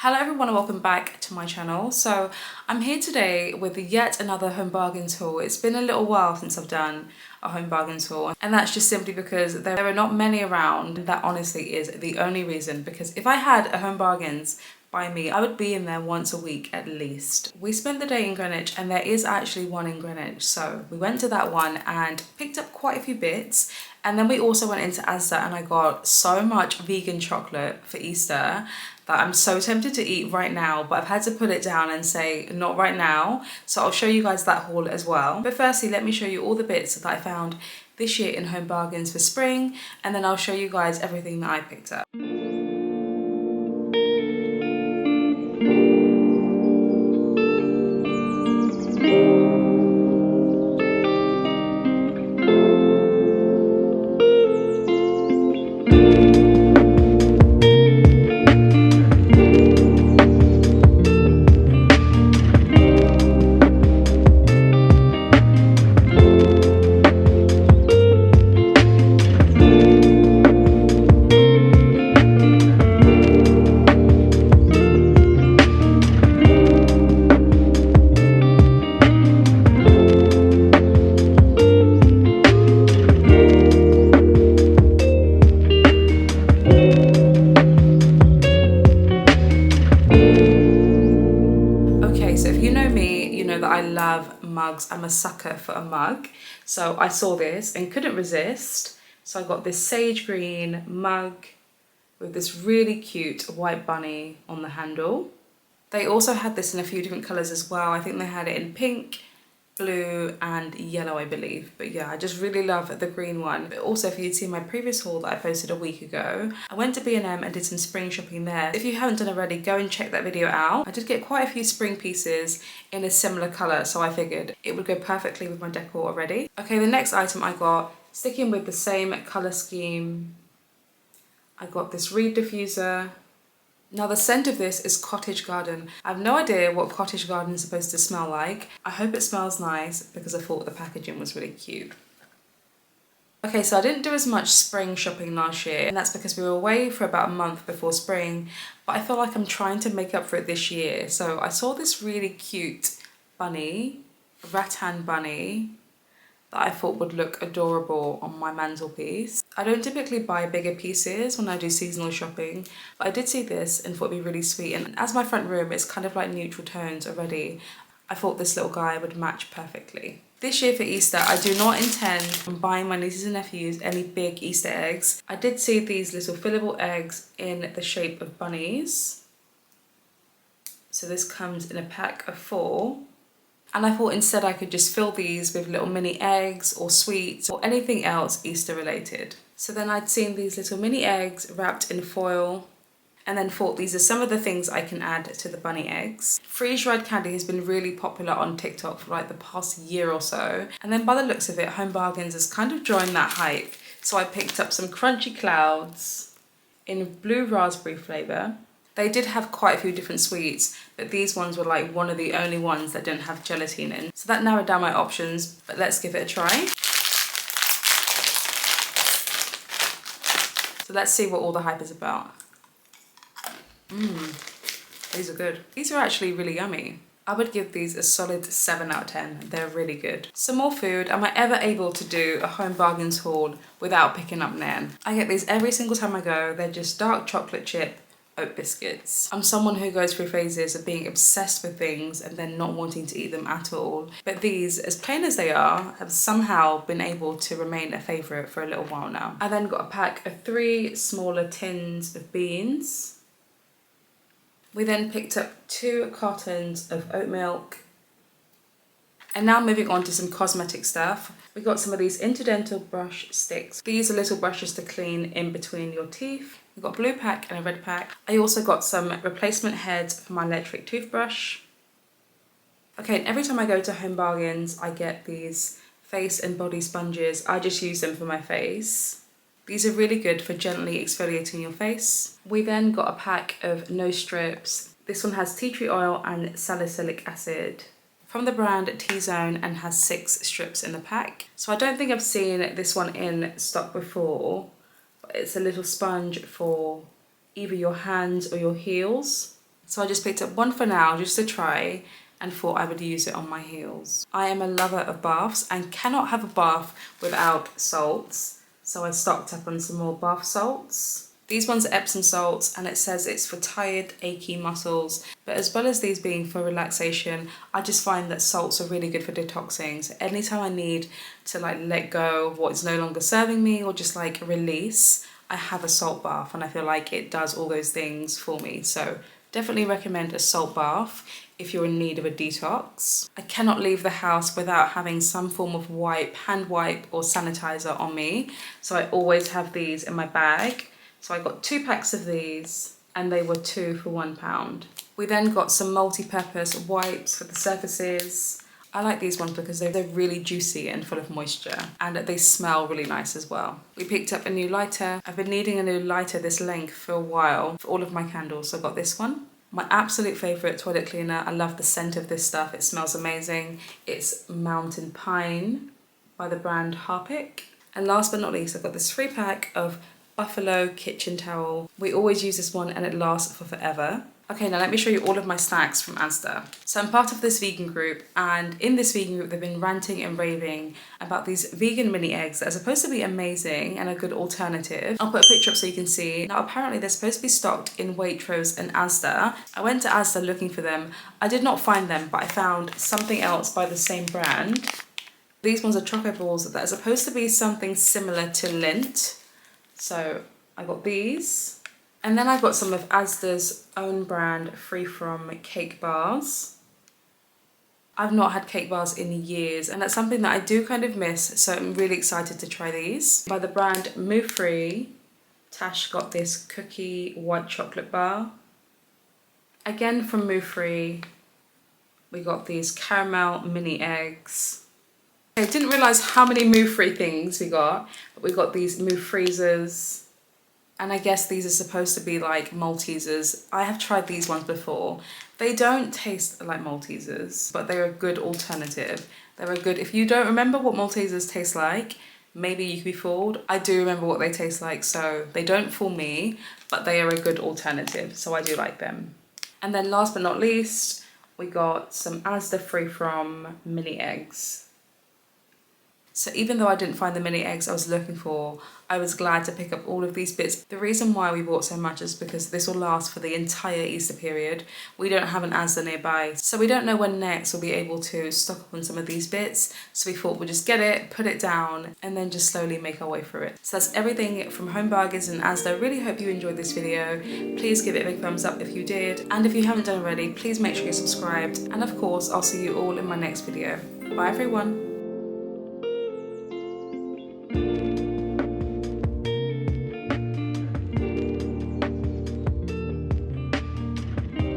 Hello everyone and welcome back to my channel. So I'm here today with yet another Home Bargains haul. It's been a little while since I've done a Home Bargains haul, and that's just simply because there are not many around. That honestly is the only reason, because if I had a Home Bargains by me, I would be in there once a week at least. We spent the day in Greenwich and there is actually one in Greenwich, so we went to that one and picked up quite a few bits. And then we also went into ASDA and I got so much vegan chocolate for Easter that I'm so tempted to eat right now, but I've had to put it down and say not right now. So I'll show you guys that haul as well. But firstly, let me show you all the bits that I found this year in Home Bargains for spring, and then I'll show you guys everything that I picked up. I love mugs. I'm a sucker for a mug. So I saw this and couldn't resist. So I got this sage green mug with this really cute white bunny on the handle. They also had this in a few different colours as well. I think they had it in pink, blue and yellow, I believe. But yeah, I just really love the green one. But also, if you'd seen my previous haul that I posted a week ago, I went to B&M and did some spring shopping there. If you haven't done already, go and check that video out. I did get quite a few spring pieces in a similar colour, so I figured it would go perfectly with my decor already. Okay, the next item I got, sticking with the same colour scheme, I got this reed diffuser. Now the scent of this is Cottage Garden. I have no idea what Cottage Garden is supposed to smell like. I hope it smells nice because I thought the packaging was really cute. Okay, so I didn't do as much spring shopping last year, and that's because we were away for about a month before spring, but I feel like I'm trying to make up for it this year. So I saw this really cute bunny, rattan bunny, that I thought would look adorable on my mantelpiece. I don't typically buy bigger pieces when I do seasonal shopping, but I did see this and thought it'd be really sweet. And as my front room is kind of like neutral tones already, I thought this little guy would match perfectly. This year for Easter, I do not intend on buying my nieces and nephews any big Easter eggs. I did see these little fillable eggs in the shape of bunnies. So this comes in a pack of 4. And I thought instead I could just fill these with little mini eggs or sweets or anything else Easter related. So then I'd seen these little mini eggs wrapped in foil, and then thought these are some of the things I can add to the bunny eggs. Freeze-dried candy has been really popular on TikTok for like the past year or so. And then by the looks of it, Home Bargains has kind of joined that hype. So I picked up some crunchy clouds in blue raspberry flavour. They did have quite a few different sweets, but these ones were like one of the only ones that didn't have gelatine in. So that narrowed down my options, but let's give it a try. So let's see what all the hype is about. These are good. These are actually really yummy. I would give these a solid 7 out of 10. They're really good. Some more food. Am I ever able to do a Home Bargains haul without picking up Nan? I get these every single time I go. They're just dark chocolate chip oat biscuits. I'm someone who goes through phases of being obsessed with things and then not wanting to eat them at all. But these, as plain as they are, have somehow been able to remain a favourite for a little while now. I then got a pack of 3 smaller tins of beans. We then picked up 2 cartons of oat milk. And now moving on to some cosmetic stuff. We got some of these Interdental brush sticks. These are little brushes to clean in between your teeth. We've got a blue pack and a red pack. I also got some replacement heads for my electric toothbrush. Okay, and every time I go to Home Bargains, I get these face and body sponges. I just use them for my face. These are really good for gently exfoliating your face. We then got a pack of nose strips. This one has tea tree oil and salicylic acid from the brand T-Zone and has 6 strips in the pack. So I don't think I've seen this one in stock before. It's a little sponge for either your hands or your heels. So I just picked up one for now just to try and thought I would use it on my heels. I am a lover of baths and cannot have a bath without salts. So I stocked up on some more bath salts. These ones are Epsom salts and it says it's for tired, achy muscles. But as well as these being for relaxation, I just find that salts are really good for detoxing. So anytime I need to like let go of what's no longer serving me or just like release, I have a salt bath and I feel like it does all those things for me. So definitely recommend a salt bath if you're in need of a detox. I cannot leave the house without having some form of wipe, hand wipe or sanitizer on me. So I always have these in my bag. So I got 2 packs of these and they were 2 for £1. We then got some multi-purpose wipes for the surfaces. I like these ones because they're really juicy and full of moisture and they smell really nice as well. We picked up a new lighter. I've been needing a new lighter this length for a while for all of my candles, so I got this one. My absolute favourite toilet cleaner. I love the scent of this stuff. It smells amazing. It's Mountain Pine by the brand Harpic. And last but not least, I've got this 3-pack of Buffalo kitchen towel. We always use this one and it lasts for forever. Okay, now let me show you all of my snacks from ASDA. So I'm part of this vegan group, and in this vegan group they've been ranting and raving about these vegan mini eggs that are supposed to be amazing and a good alternative. I'll put a picture up so you can see. Now apparently they're supposed to be stocked in Waitrose and ASDA. I went to ASDA looking for them. I did not find them, but I found something else by the same brand. These ones are choco balls that are supposed to be something similar to Lindt. So I got these. And then I got some of ASDA's own brand Free From cake bars. I've not had cake bars in years and that's something that I do kind of miss, so I'm really excited to try these. By the brand Move Free, Tash got this cookie white chocolate bar. Again from Move Free, we got these caramel mini eggs. I didn't realise how many Move Free things we got, but we got these Move Freezers. And I guess these are supposed to be like Maltesers. I have tried these ones before. They don't taste like Maltesers, but they're a good alternative. They're a good, if you don't remember what Maltesers taste like, maybe you could be fooled. I do remember what they taste like, so they don't fool me, but they are a good alternative, so I do like them. And then last but not least, we got some ASDA Free From mini eggs. So even though I didn't find the mini eggs I was looking for, I was glad to pick up all of these bits. The reason why we bought so much is because this will last for the entire Easter period. We don't have an ASDA nearby, so we don't know when next we'll be able to stock up on some of these bits. So we thought we'd just get it, put it down, and then just slowly make our way through it. So that's everything from Home Bargains and ASDA. I really hope you enjoyed this video. Please give it a big thumbs up if you did. And if you haven't done already, please make sure you're subscribed. And of course, I'll see you all in my next video. Bye everyone.